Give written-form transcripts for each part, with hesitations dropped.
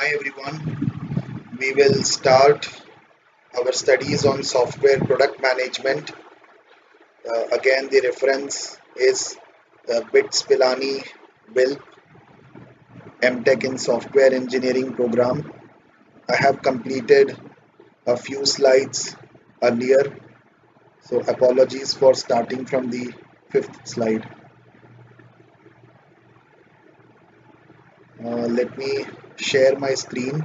Hi everyone. We will start our studies on software product management. Again, the reference is BITS Pilani Bill MTech in Software Engineering program. I have completed a few slides earlier, so apologies for starting from the fifth slide. Let me share my screen.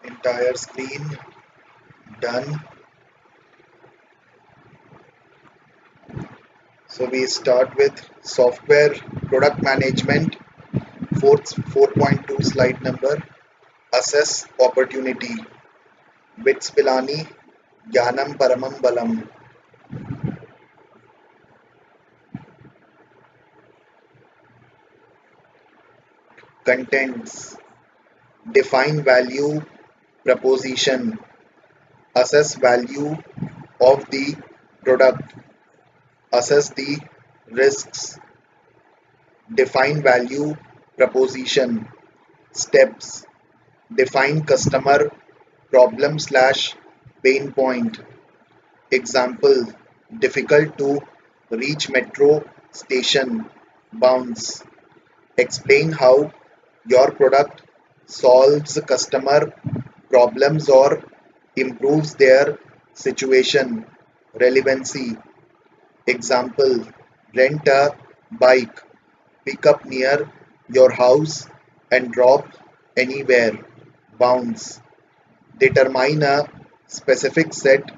Entire screen done. So we start with software product management, 4.2 slide number, assess opportunity. Bits Pilani, Jnanam Paramam Balam. Contents, define value proposition, assess value of the product, assess the risks, define value proposition, steps, define customer problem slash pain point. Example, difficult to reach metro station, bounce. Explain how your product solves customer problems or improves their situation, relevancy. Example, rent a bike, pick up near your house and drop anywhere, bounce. Determine a specific set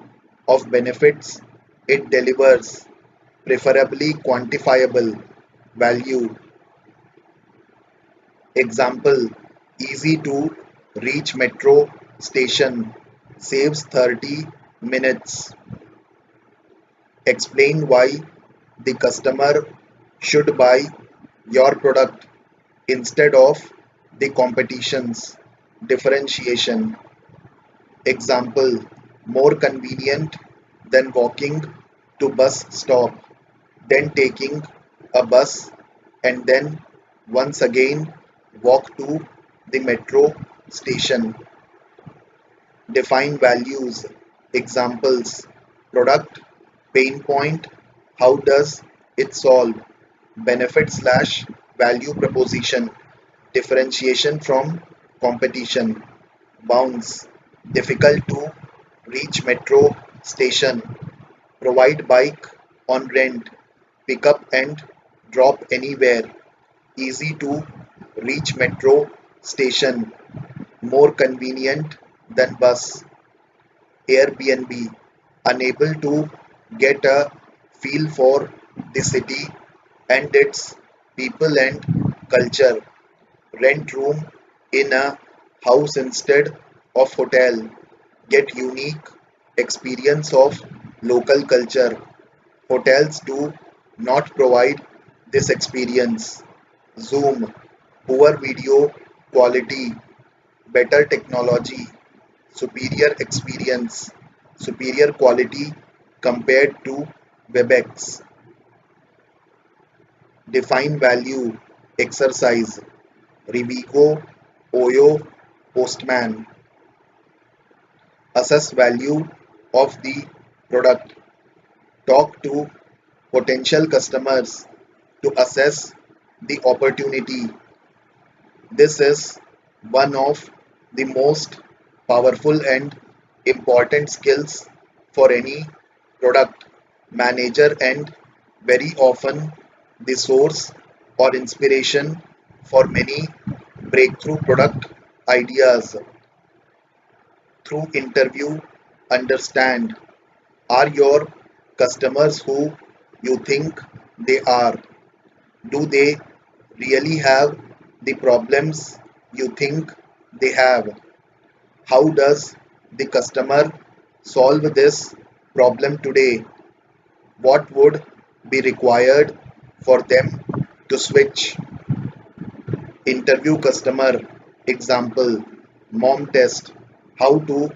of benefits it delivers, preferably quantifiable value. Example, easy to reach metro station, saves 30 minutes. Explain why the customer should buy your product instead of the competition's, differentiation. Example, more convenient than walking to bus stop, then taking a bus and then once again walk to the metro station. Define values. Examples, product, pain point, how does it solve, benefit slash value proposition, differentiation from competition, bounds, difficult to reach metro station, provide bike on rent, pick up and drop anywhere, easy to reach metro station, more convenient than bus, Airbnb, unable to get a feel for the city and its people and culture, rent room in a house instead of hotel, get unique experience of local culture. Hotels do not provide this experience. Zoom, poor video quality, better technology, superior experience, superior quality compared to WebEx. Define value, exercise, Rivigo, Oyo, Postman. Assess value of the product. Talk to potential customers to assess the opportunity. This is one of the most powerful and important skills for any product manager and very often the source or inspiration for many breakthrough product ideas. Through interview, understand, are your customers who you think they are? Do they really have the problems you think they have? How does the customer solve this problem today? What would be required for them to switch? Interview customer. Example, mom test. How to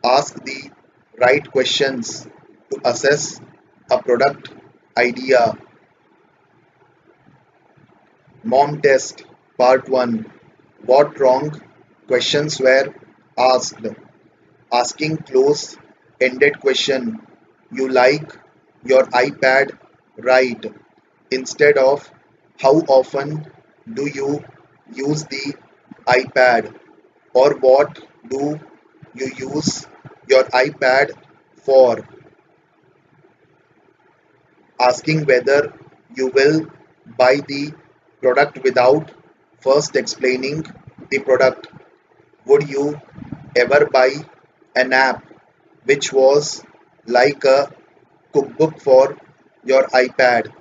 ask the right questions to assess a product idea. Mom test. Part 1. What wrong questions were asked? Asking close ended question. You like your iPad, right? Instead of how often do you use the iPad, or what do you use your iPad for? Asking whether you will buy the product without first explaining the product. Would you ever buy an app which was like a cookbook for your iPad?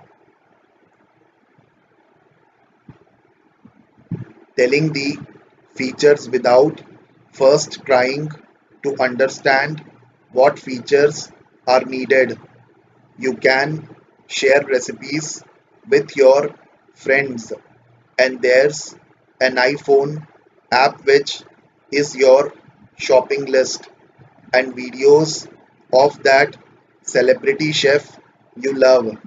Telling the features without first trying to understand what features are needed. You can share recipes with your friends, and there's an iPhone app which is your shopping list and videos of that celebrity chef you love.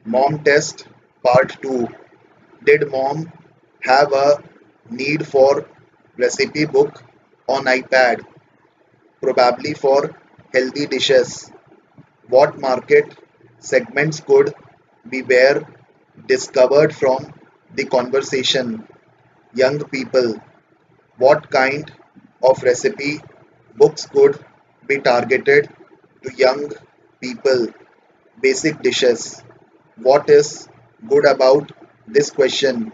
Mom test part 2. Did mom have a need for recipe book on iPad? Probably for healthy dishes. What market segments could be were discovered from the conversation? Young people. What kind of recipe books could be targeted to young people? Basic dishes. What is good about this question?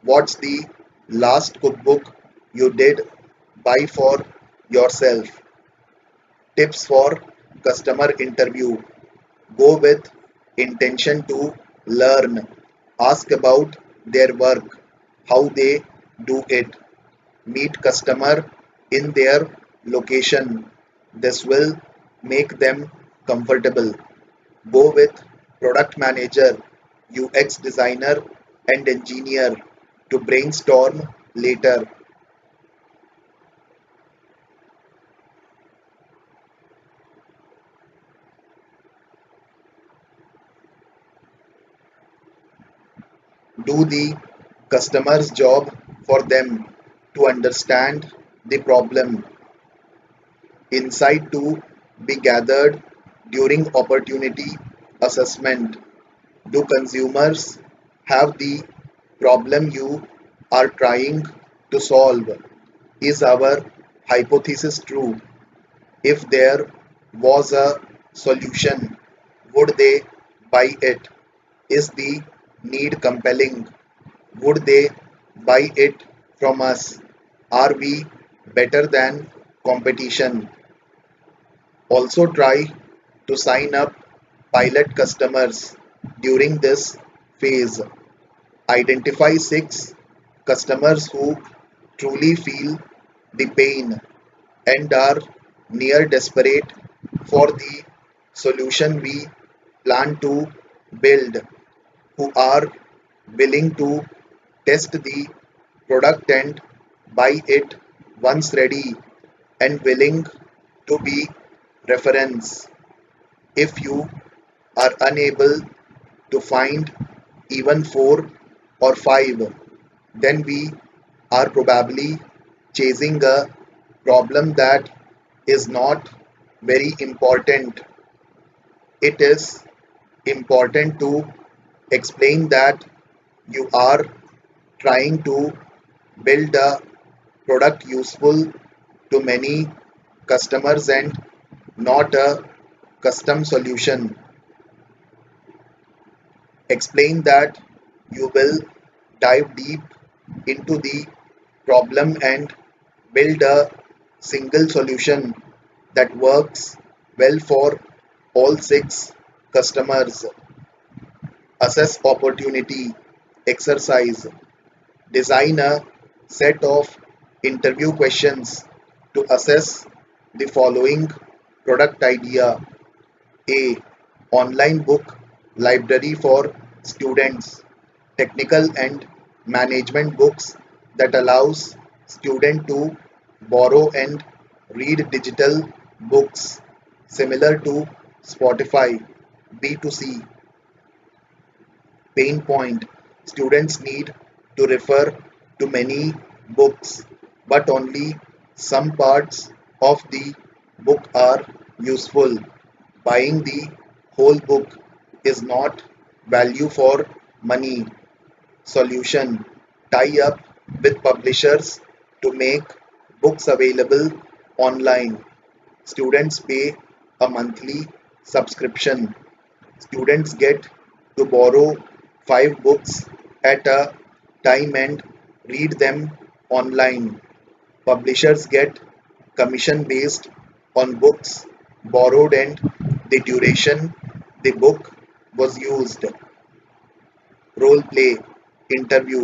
What's the last cookbook you did buy for yourself? Tips for customer interview. Go with intention to learn. Ask about their work, how they do it. Meet customer in their location. This will make them comfortable. Go with product manager, UX designer, and engineer to brainstorm later. Do the customer's job for them to understand the problem. Insight to be gathered during opportunity assessment. Do consumers have the problem you are trying to solve? Is our hypothesis true? If there was a solution, would they buy it? Is the need compelling? Would they buy it from us? Are we better than competition? Also, try to sign up pilot customers during this phase. Identify 6 customers who truly feel the pain and are near desperate for the solution we plan to build, who are willing to test the product and buy it once ready, and willing to be reference. If you are unable to find even 4 or 5, then we are probably chasing a problem that is not very important. It is important to explain that you are trying to build a product useful to many customers and not a custom solution. Explain that you will dive deep into the problem and build a single solution that works well for all 6 customers. Assess opportunity exercise. Design a set of interview questions to assess the following product idea. A. Online book library for students, technical and management books that allows student to borrow and read digital books similar to Spotify B2C. Pain point: students need to refer to many books, but only some parts of the book are useful. Buying the whole book is not value for money. Solution: tie up with publishers to make books available online. Students pay a monthly subscription. Students get to borrow 5 books at a time and read them online. Publishers get commission based on books borrowed and the duration the book was used. Role play interview.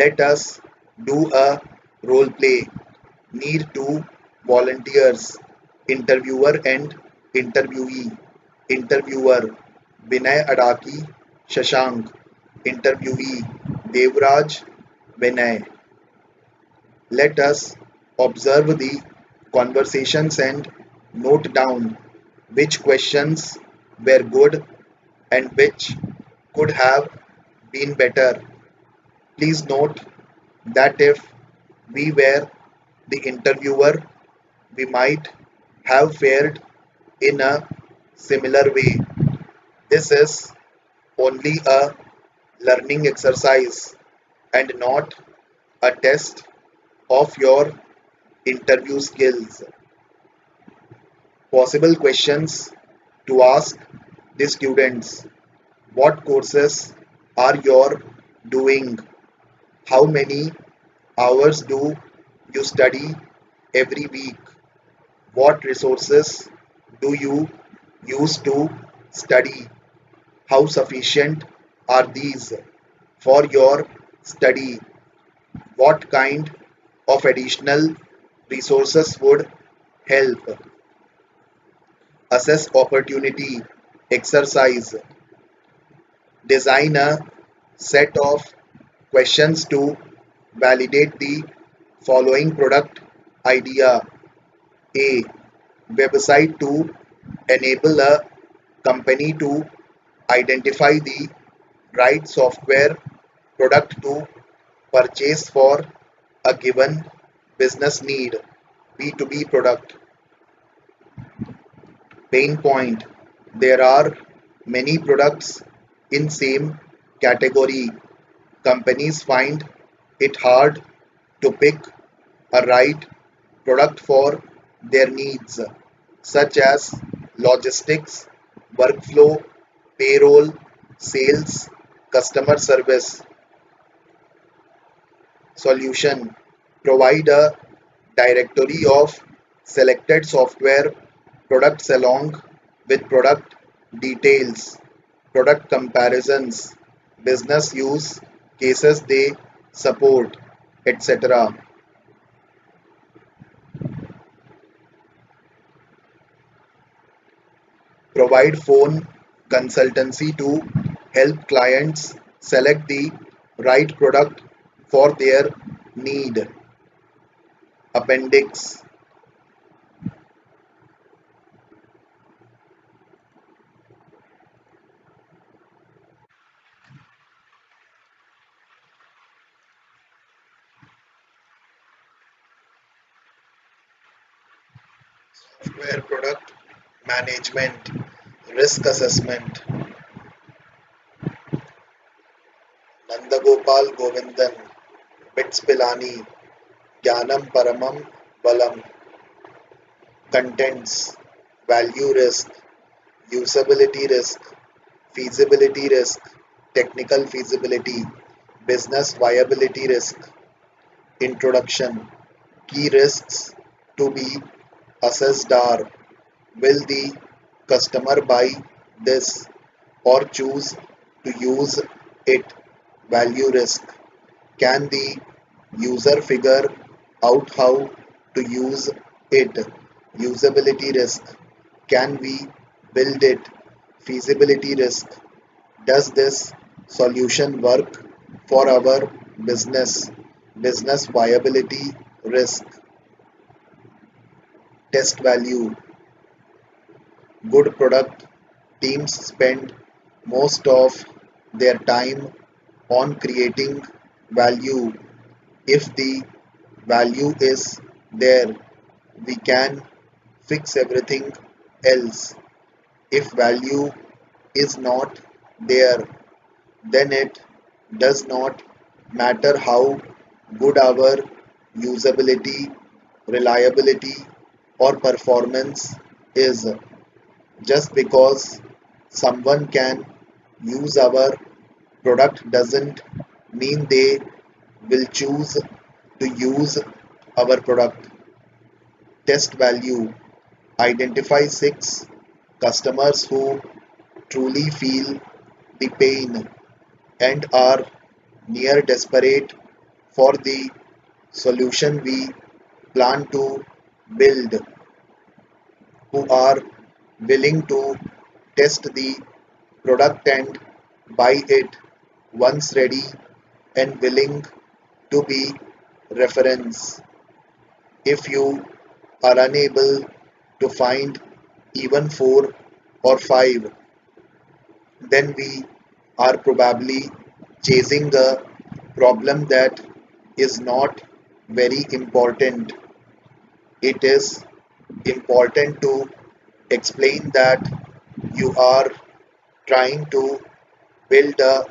Let us do a role play. Need two volunteers, interviewer and interviewee. Interviewer: Vinay Adaki, Shashank. Interviewee: Devraj, Vinay. Let us observe the conversations and note down which questions were good and which could have been better. Please note that if we were the interviewer, we might have fared in a similar way. This is only a learning exercise and not a test of your interview skills. Possible questions to ask the students: what courses are you doing? How many hours do you study every week? What resources do you use to study? How sufficient are these for your study? What kind of additional resources would help? Assess opportunity exercise. Design a set of questions to validate the following product idea. A. Website to enable a company to identify the right software product to purchase for a given business need. B2B product. Pain point: there are many products in same category. Companies find it hard to pick a right product for their needs, such as logistics, workflow, payroll, sales, customer service. Solution: provide a directory of selected software products along with product details, product comparisons, business use cases they support, etc. Provide phone consultancy to help clients select the right product for their need. Appendix: software product management, risk assessment. Nandagopal Govindan, Bits Pilani, Jnanam Paramam Balam. Contents: value risk, usability risk, feasibility risk, technical feasibility, business viability risk. Introduction: key risks to be assessed are: will the customer buy this or choose to use it? Value risk: can the user figure out how to use it? Usability risk: can we build it? Feasibility risk: Does this solution work for our business? Business viability, risk, test value, good product. Teams spend most of their time on creating value. If the value is there, we can fix everything else. If value is not there, then it does not matter how good our usability, reliability, or performance is. Just because someone can use our product doesn't mean they will choose to use our product. Test value. Identify 6 customers who truly feel the pain and are near desperate for the solution we plan to build, who are willing to test the product and buy it once ready and willing to be reference. If you are unable to find even 4 or 5, then we are probably chasing the problem that is not very important. It is important to explain that you are trying to build a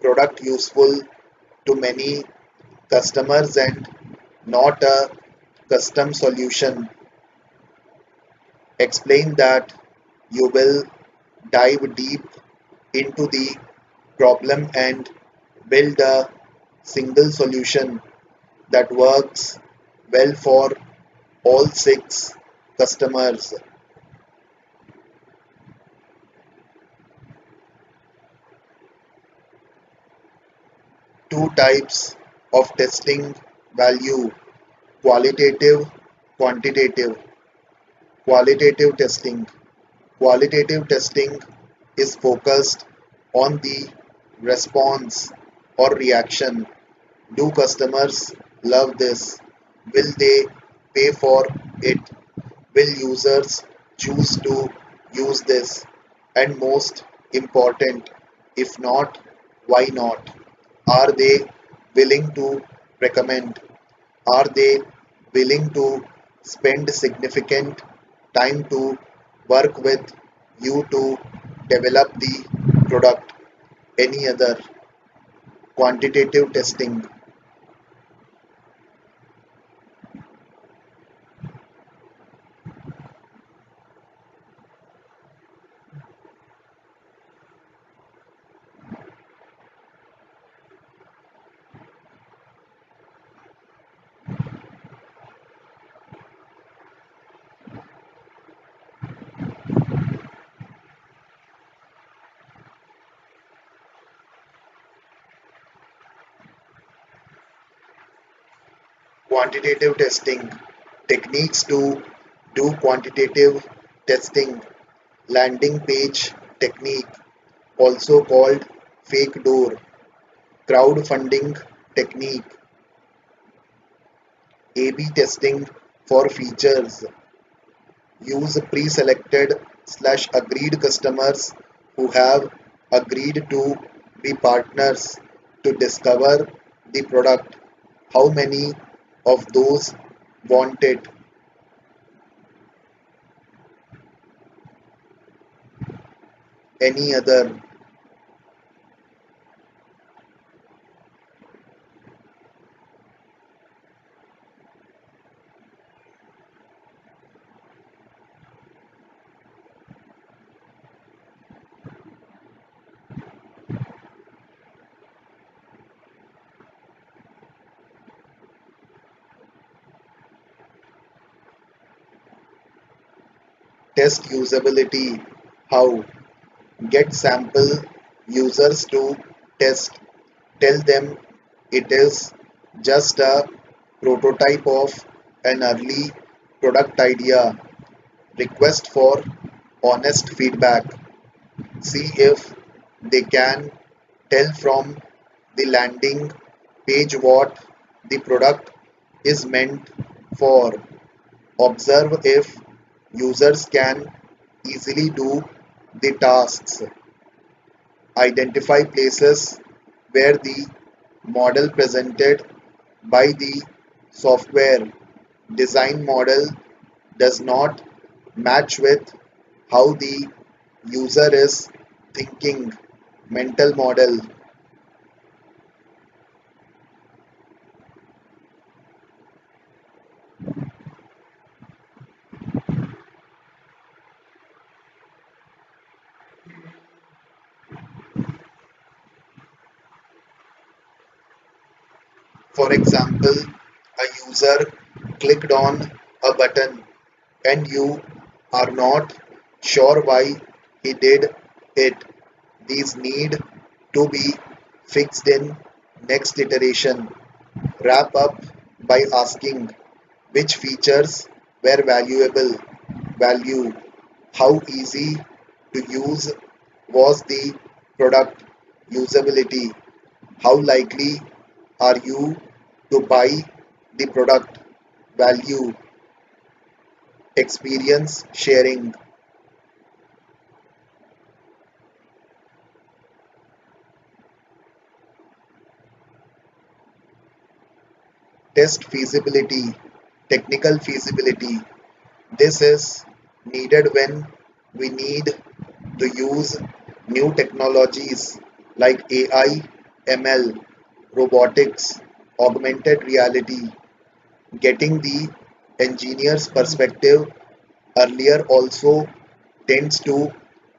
product useful to many customers and not a custom solution. Explain that you will dive deep into the problem and build a single solution that works well for all 6 customers. Two types of testing value: qualitative, quantitative. Qualitative testing. Qualitative testing is focused on the response or reaction. Do customers love this? Will they pay for it? Will users choose to use this? And most important, if not, why not? Are they willing to recommend? Are they willing to spend significant time to work with you to develop the product? Any other quantitative testing. Quantitative testing. Techniques to do quantitative testing. Landing page technique, also called fake door. Crowdfunding technique. A/B testing for features. Use pre-selected slash agreed customers who have agreed to be partners to discover the product. How many of those want it? Any other test usability? How? Get sample users to test. Tell them it is just a prototype of an early product idea. Request for honest feedback. See if They can tell from the landing page what the product is meant for. Observe if users can easily do the tasks. Identify places where the model presented by the software design model does not match with how the user is thinking. Mental model. For example, a user clicked on a button and you are not sure why he did it. These need to be fixed in next iteration. Wrap up by asking which features were valuable. Value. How easy to use was the product? Usability. How likely are you to buy the product? Value. Experience sharing. Test feasibility. Technical feasibility. This is needed when we need to use new technologies like AI, ML, robotics, augmented reality. Getting the engineer's perspective earlier also tends to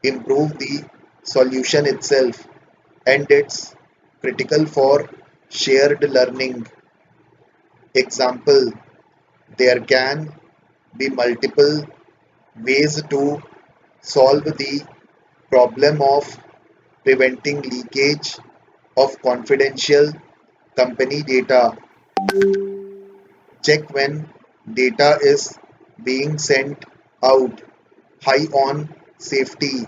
improve the solution itself, and it's critical for shared learning. Example: there can be multiple ways to solve the problem of preventing leakage of confidential company data. Check when data is being sent out. High on safety,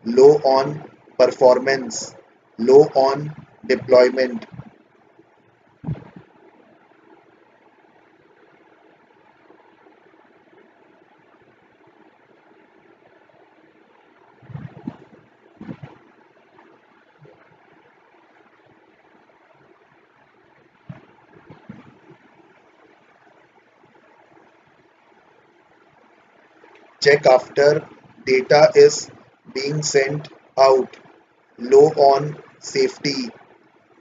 low on performance, low on deployment. Check after data is being sent out. Low on safety,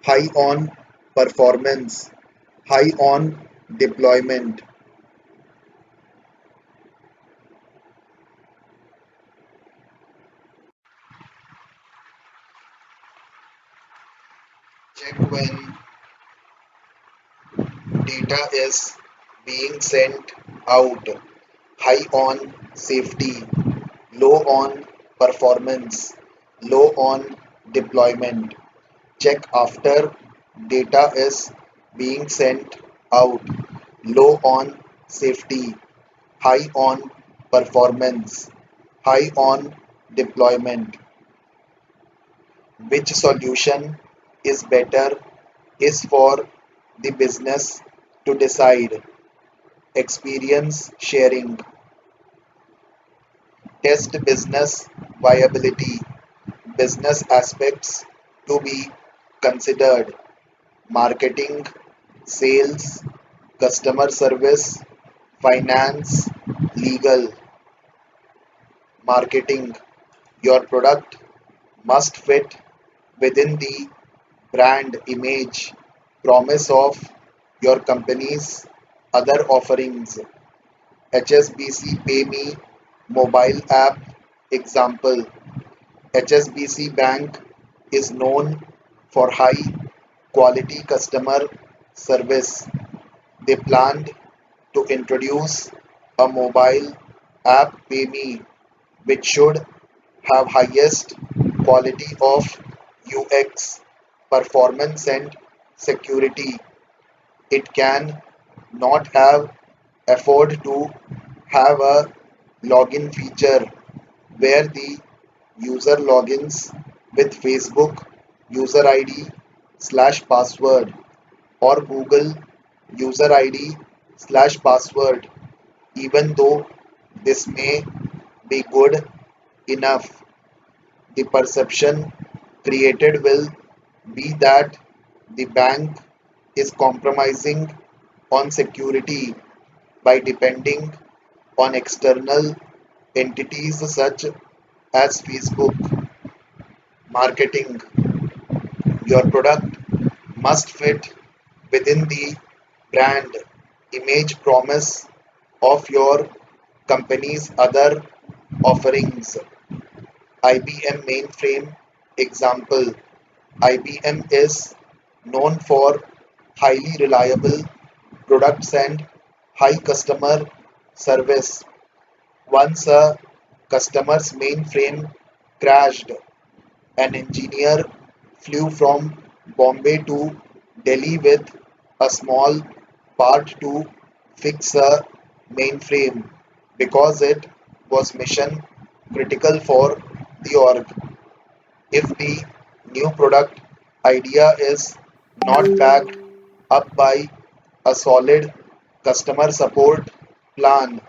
high on performance, high on deployment. Check when data is being sent out. High on safety, low on performance, low on deployment. Check after data is being sent out. Low on safety, high on performance, high on deployment. Which solution is better is for the business to decide. Experience sharing. Test business viability. Business aspects to be considered: marketing, sales, customer service, finance, legal. Marketing. Your product must fit within the brand image, promise of your company's other offerings. HSBC PayMe mobile app example. HSBC Bank is known for high quality customer service. They planned to introduce a mobile app PayMe which should have highest quality of UX, performance and security. It can not have afford to have a login feature where the user logins with Facebook user ID slash password or Google user ID slash password, even though this may be good enough. The perception created will be that the bank is compromising on security by depending on external entities such as Facebook. Marketing. Your product must fit within the brand image promise of your company's other offerings. IBM mainframe example. IBM is known for highly reliable products and high customer service. Once a customer's mainframe crashed, an engineer flew from Bombay to Delhi with a small part to fix a mainframe because it was mission critical for the org. If the new product idea is not backed up by a solid customer support plan,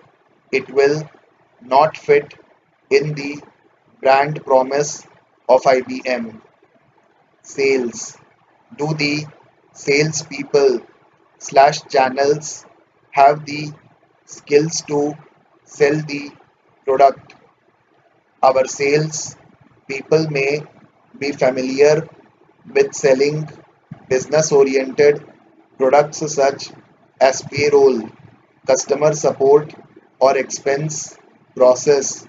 it will not fit in the brand promise of IBM. Sales. Do the salespeople slash channels have the skills to sell the product? Our sales people may be familiar with selling business oriented products such as payroll, customer support, or expense process.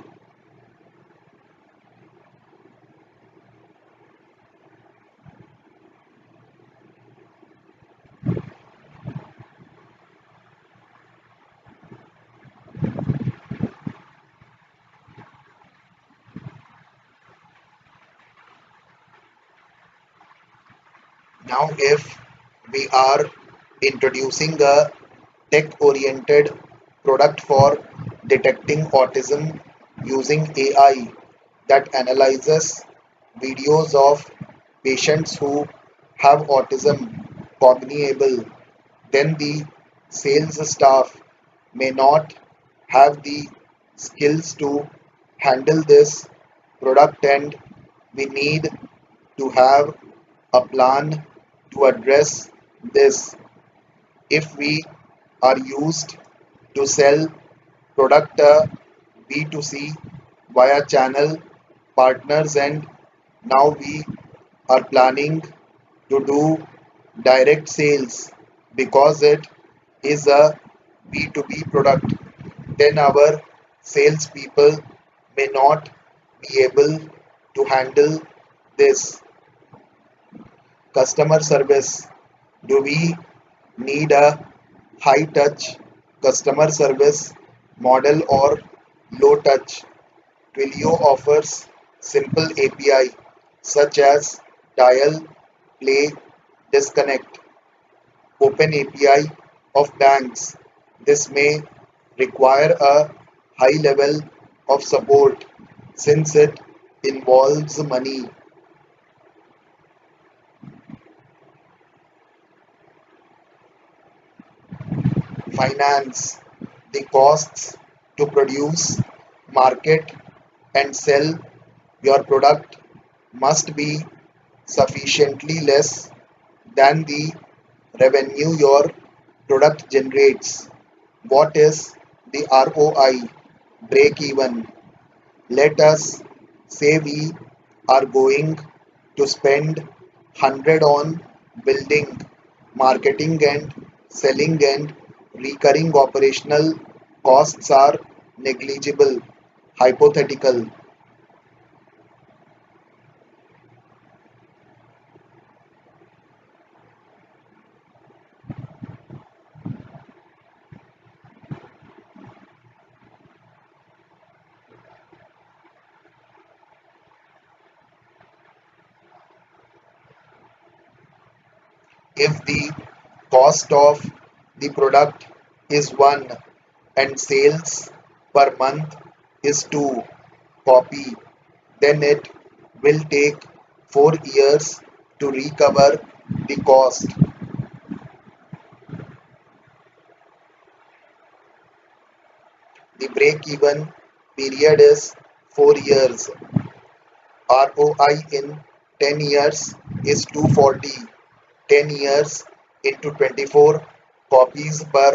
Now, if we are introducing a tech oriented product for detecting autism using AI that analyzes videos of patients who have autism cogniable, then the sales staff may not have the skills to handle this product, and we need to have a plan to address this. If we are used to sell product B2C via channel partners, and now we are planning to do direct sales because it is a B2B product, then our salespeople may not be able to handle this. Customer service. Do we need a high touch customer service model or low touch? Twilio offers simple API such as dial, play, disconnect, open API of banks. This may require a high level of support since it involves money. Finance. The costs to produce, market, and sell your product must be sufficiently less than the revenue your product generates. What is the ROI? Break even. Let us say we are going to spend 100 on building, marketing and selling, and recurring operational costs are negligible. Hypothetical. If the cost of the product is 1 and sales per month is 2 copy, then it will take 4 years to recover the cost. The break-even period is 4 years. ROI in 10 years is 240. 10 years into 24 copies per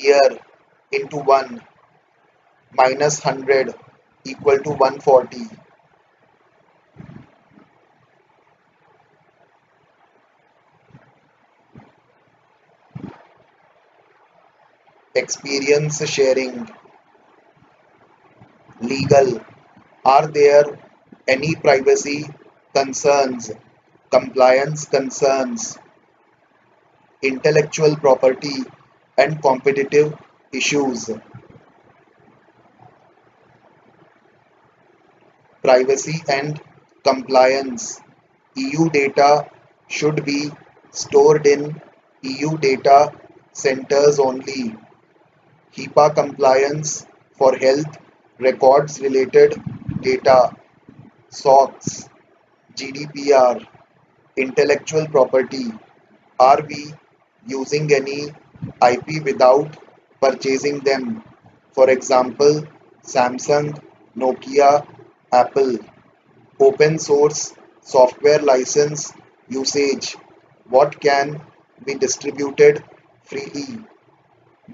year into 1 minus 100 equal to 140. Experience sharing. Legal. Are there any privacy concerns, compliance concerns, intellectual property and competitive issues? Privacy and compliance. EU data should be stored in EU data centers only. HIPAA compliance for health records related data. SOX, GDPR, intellectual property. Are we using any IP without purchasing them? For example, Samsung, Nokia, Apple. Open source software license usage. What can be distributed freely?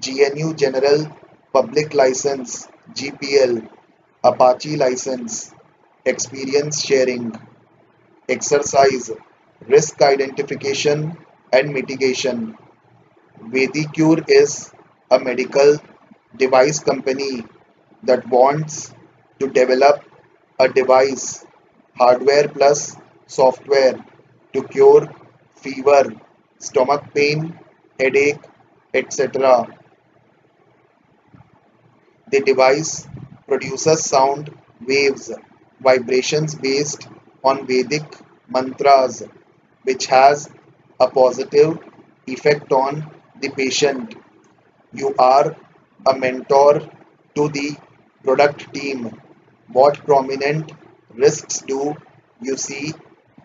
GNU General Public License GPL, Apache license, experience sharing, exercise, risk identification and mitigation. Vedicure is a medical device company that wants to develop a device, hardware plus software, to cure fever, stomach pain, headache, etc. The device produces sound waves, vibrations based on Vedic mantras, which has a positive effect on the patient. You are a mentor to the product team. What prominent risks do you see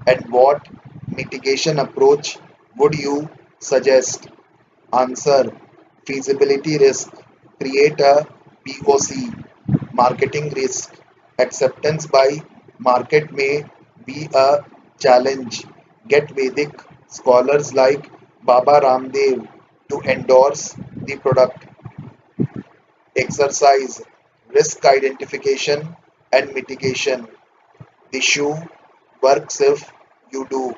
and what mitigation approach would you suggest? Answer. Feasibility risk. Create a POC. Marketing risk. Acceptance by market may be a challenge. Get Vedic scholars like Baba Ramdev to endorse the product. Exercise. Risk identification and mitigation. The shoe works if you do.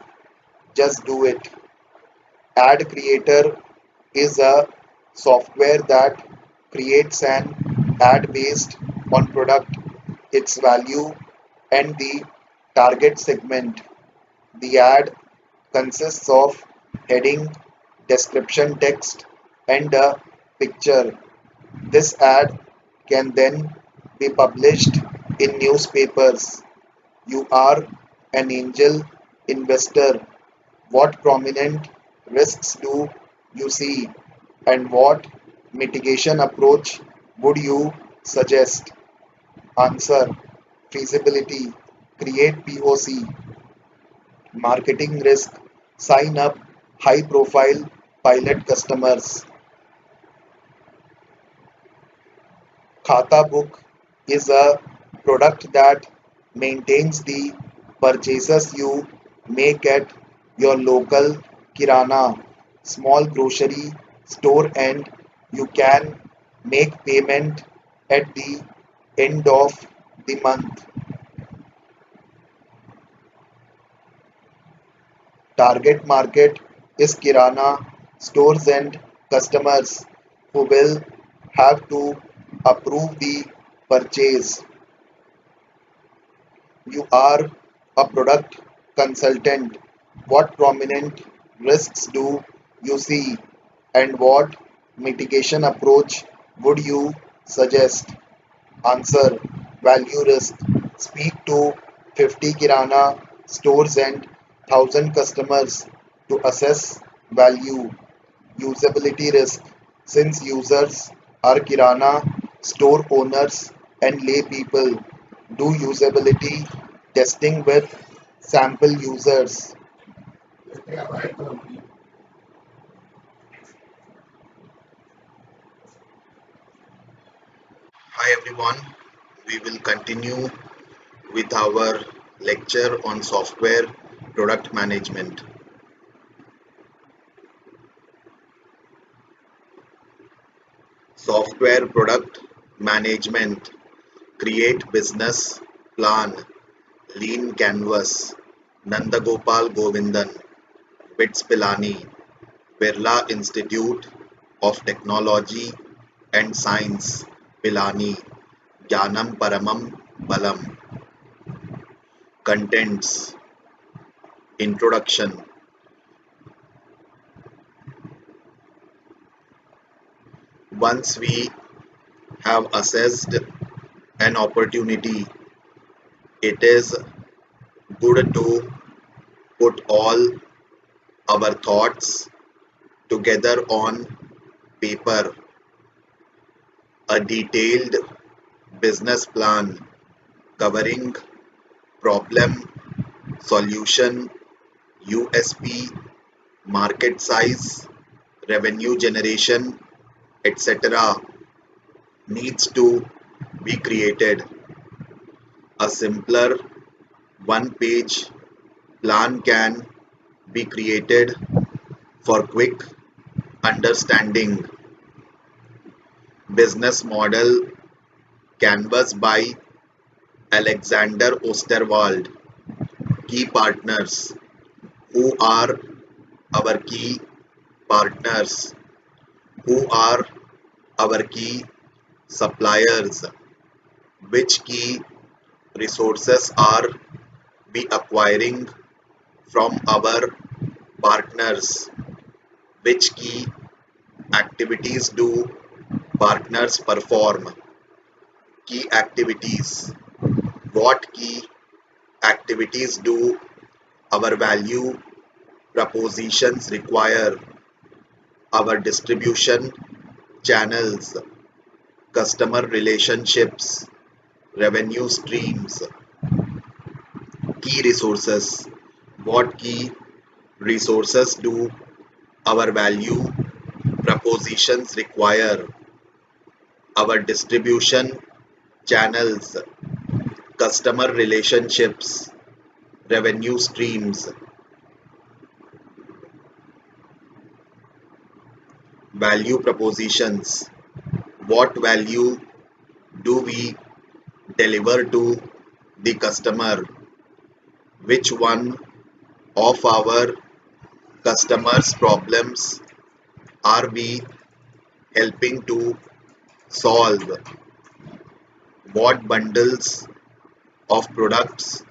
Just do it. Ad Creator is a software that creates an ad based on product, its value, and the target segment. The ad consists of heading, description text, and a picture. This ad can then be published in newspapers. You are an angel investor. What prominent risks do you see, and what mitigation approach would you suggest? Answer. Feasibility. Create POC. Marketing risk. Sign up high profile pilot customers. Khata Book is a product that maintains the purchases you make at your local kirana, small grocery store, and you can make payment at the end of the month. Target market is kirana stores and customers who will have to approve the purchase. You are a product consultant. What prominent risks do you see, and what mitigation approach would you suggest? Answer. Value risk. Speak to 50 kirana stores and 1,000 customers to assess value. Usability risk. Since users are kirana store owners and lay people, do usability testing with sample users. Hi everyone, we will continue with our lecture on software product management. Software product management, create business plan, lean canvas, Nandagopal Govindan, Bits Pilani, Birla Institute of Technology and Science, Pilani, Jnanam Paramam Balam. Contents: Introduction. Once we have assessed an opportunity, it is good to put all our thoughts together on paper. A detailed business plan covering problem, solution, USP, market size, revenue generation, etc. needs to be created. A simpler one-page plan can be created for quick understanding. Business model canvas by Alexander Osterwald. Key partners. Who are our key partners? Who are our key suppliers? Which key resources are we acquiring from our partners? Which key activities do partners perform? Key activities. What key activities do our value propositions require? Our distribution channels, customer relationships, revenue streams. Key resources. What key resources do our value propositions require? Our distribution channels, customer relationships, revenue streams. Value propositions. What value do we deliver to the customer? Which one of our customers' problems are we helping to solve? What bundles of products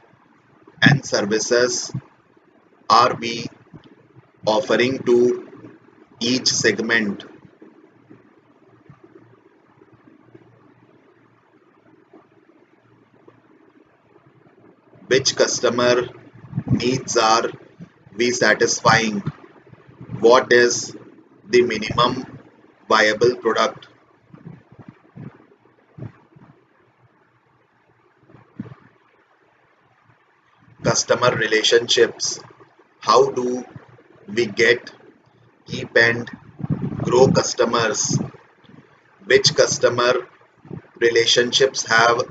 and services are we offering to each segment? Which customer needs are we satisfying? What is the minimum viable product? Customer relationships. How do we get, keep and grow customers? Which customer relationships have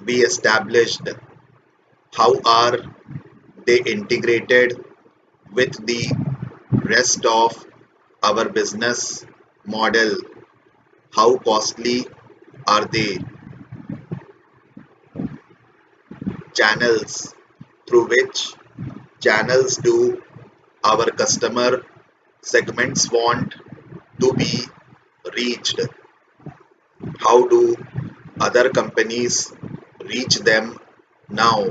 we established? How are they integrated with the rest of our business model? How costly are they? Channels. Through which channels do our customer segments want to be reached? How do other companies reach them now?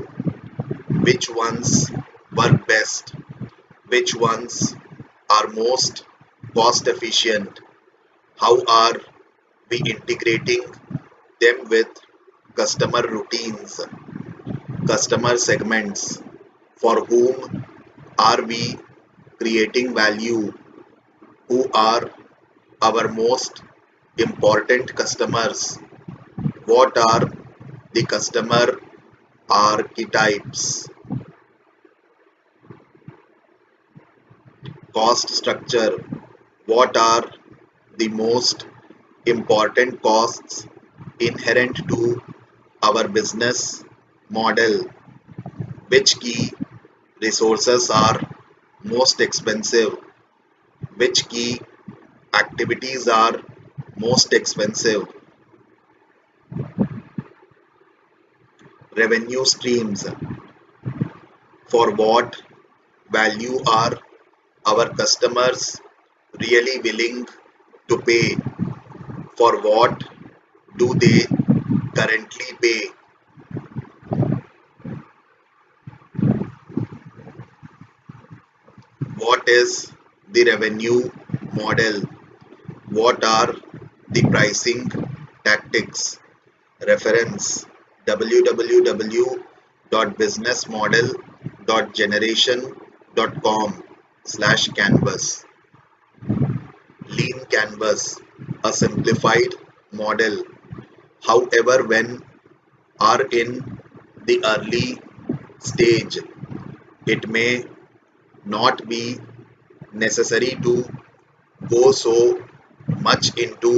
Which ones work best? Which ones are most cost efficient? How are we integrating them with customer routines, customer segments? For whom are we creating value? Who are our most important customers? What are the customer archetypes? Cost structure. What are the most important costs inherent to our business model? Which key resources are most expensive? Which key activities are most expensive? Revenue streams. For what value are our customers really willing to pay? For what do they currently pay? What is the revenue model? What are the pricing tactics? Reference www.businessmodel.generation.com/canvas. Lean Canvas, a simplified model. However, when are in the early stage, it may not be necessary to go so much into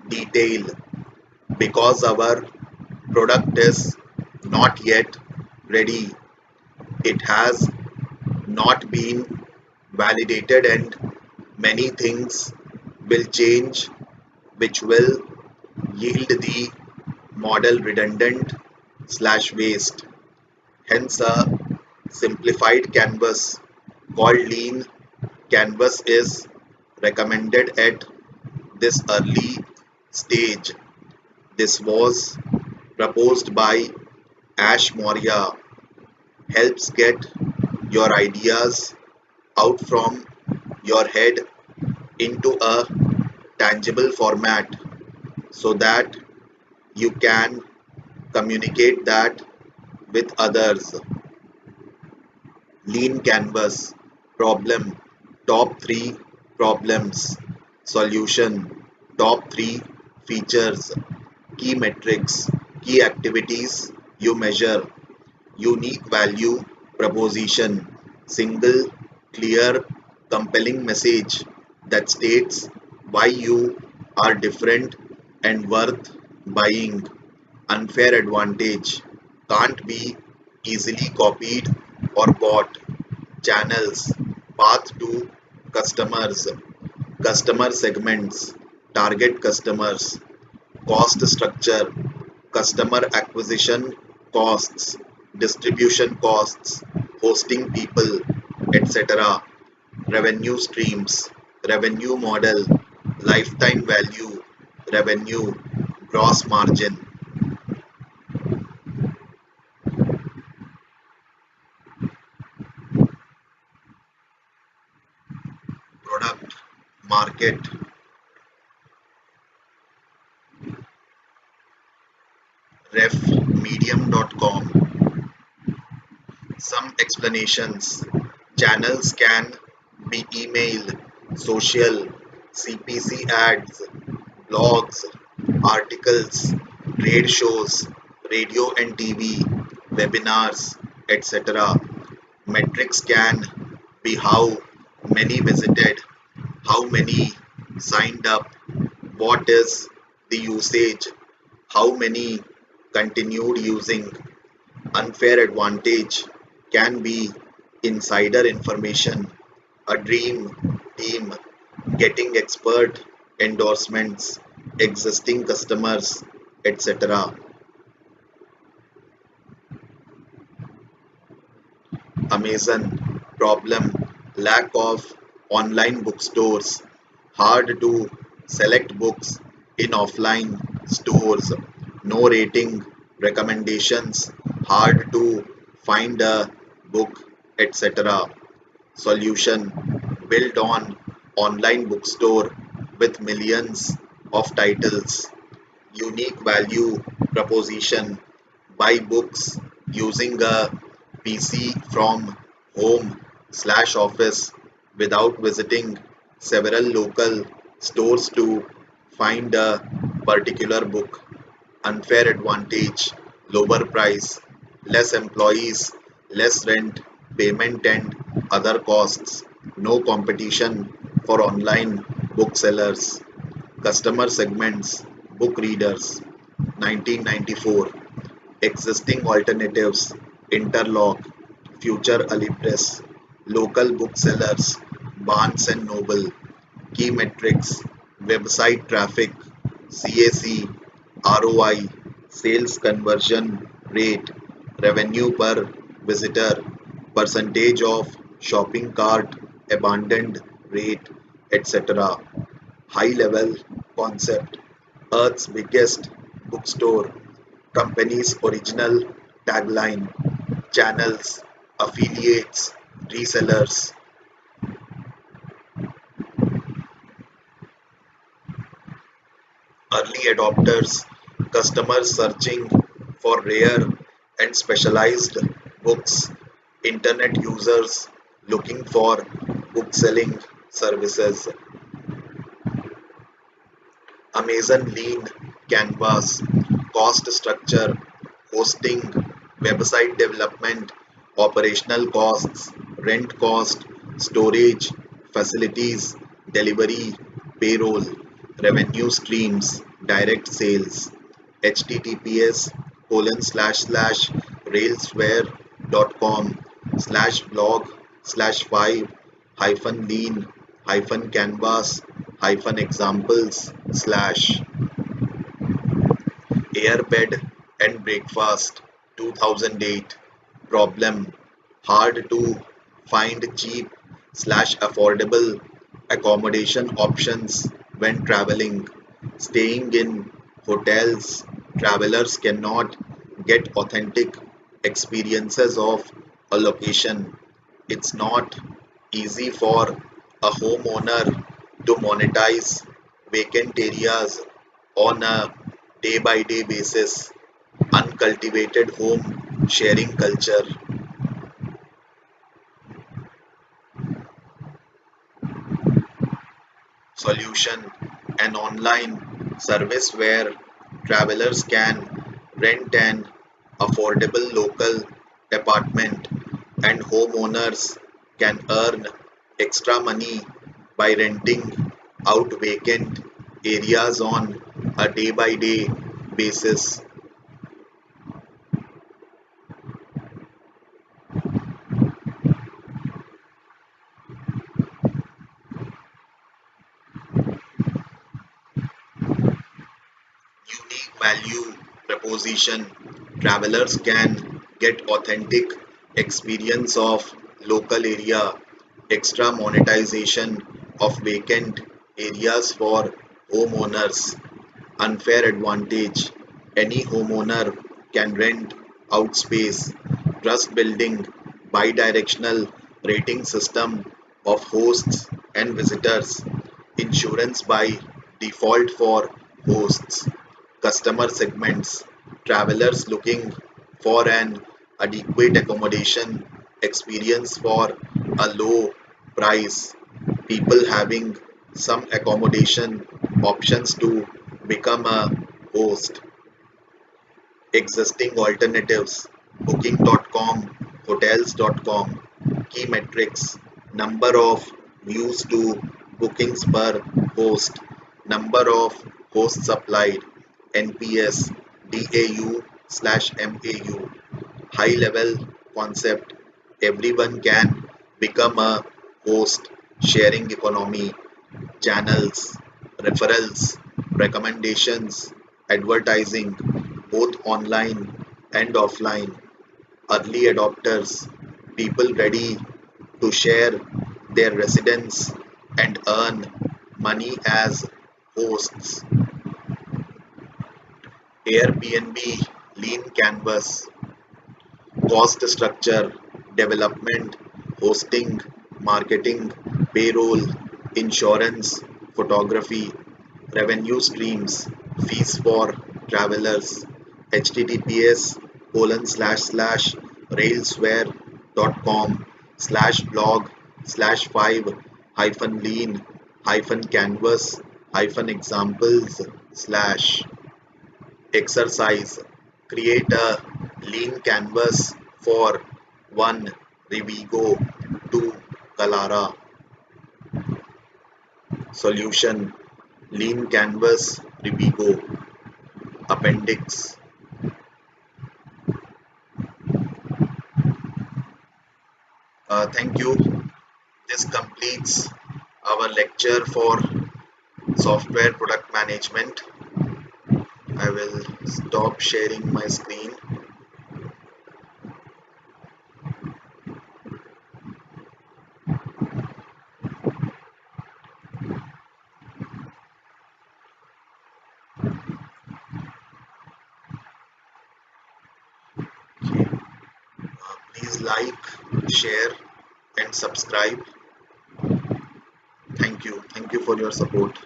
detail because our product is not yet ready. It has not been validated and many things will change which will yield the model redundant slash waste. Hence a simplified canvas called lean canvas is recommended at this early stage. This was proposed by Ash Maurya. Helps get your ideas out from your head into a tangible format so that you can communicate that with others. Lean Canvas. Problem. Top 3 problems. Solution. Top 3 features. Key metrics. Key activities you measure. Unique value proposition. Single, clear, compelling message that states why you are different and worth buying. Unfair advantage. Can't be easily copied or bought. Channels. Path to customers. Customer segments. Target customers. Cost structure. Customer acquisition costs, distribution costs, hosting people, etc. Revenue streams, revenue model, lifetime value, revenue, gross margin. Product, market, refmedium.com. Some explanations. Channels can be email, social, CPC ads, blogs, articles, trade shows, radio and TV, webinars, etc. Metrics can be how many visited, how many signed up, what is the usage, how many continued using. Unfair advantage can be insider information, a dream team getting expert endorsements, existing customers, etc. Amazon problem, lack of online bookstores, hard to select books in offline stores, no rating recommendations, hard to find a book, etc. Solution, built on online bookstore with millions of titles. Unique value proposition, buy books using a PC from home/office without visiting several local stores to find a particular book. Unfair advantage, lower price, less employees, less rent, payment and other costs. no competition for online booksellers. Customer segments, book readers, 1994. Existing alternatives, Interlock, Future Alibris, local booksellers, Barnes and Noble, key metrics, website traffic, CAC, ROI, sales conversion rate, revenue per visitor, percentage of shopping cart abandoned rate, etc. High level concept, Earth's biggest bookstore, company's original tagline, channels, affiliates, resellers, early adopters, customers searching for rare and specialized books, internet users looking for book selling services, Amazon Lean Canvas, cost structure, hosting, website development, operational costs, rent cost, storage, facilities, delivery, payroll, revenue streams, direct sales, https colon slash slash railsware.com slash blog slash 5 hyphen lean hyphen canvas hyphen examples slash airbed and breakfast 2008 problem hard to find cheap slash affordable accommodation options when traveling staying in hotels travelers cannot get authentic experiences of a location. It's not easy for a homeowner to monetize vacant areas on a day by day basis. Uncultivated home sharing culture. Solution, an online service where travelers can rent an affordable local apartment and homeowners can earn extra money by renting out vacant areas on a day by day basis. Unique value proposition. Travelers can get authentic experience of local area, extra monetization of vacant areas for homeowners, unfair advantage. Any homeowner can rent out space, trust building, bi-directional rating system of hosts and visitors, insurance by default for hosts, customer segments, travelers looking for an adequate accommodation experience for a low price, people having some accommodation options to become a host, existing alternatives, booking.com, hotels.com, key metrics, number of views to bookings per host, number of hosts applied, NPS, DAU slash MAU, high level concept, everyone can become a host, sharing economy, channels, referrals, recommendations, advertising, both online and offline, early adopters, people ready to share their residence and earn money as hosts, Airbnb, Lean Canvas, cost structure, development, hosting, marketing, payroll, insurance, photography, revenue streams, fees for travelers, https colon slash slash railsware.com slash blog slash 5 hyphen lean hyphen canvas hyphen examples slash exercise. Create a lean canvas for 1 Rivigo, 2 Kalara, Solution: Lean Canvas, Ribigo. Appendix. Thank you. This completes our lecture for software product management. I will stop sharing my screen. Please like, share, and subscribe. Thank you. Thank you for your support.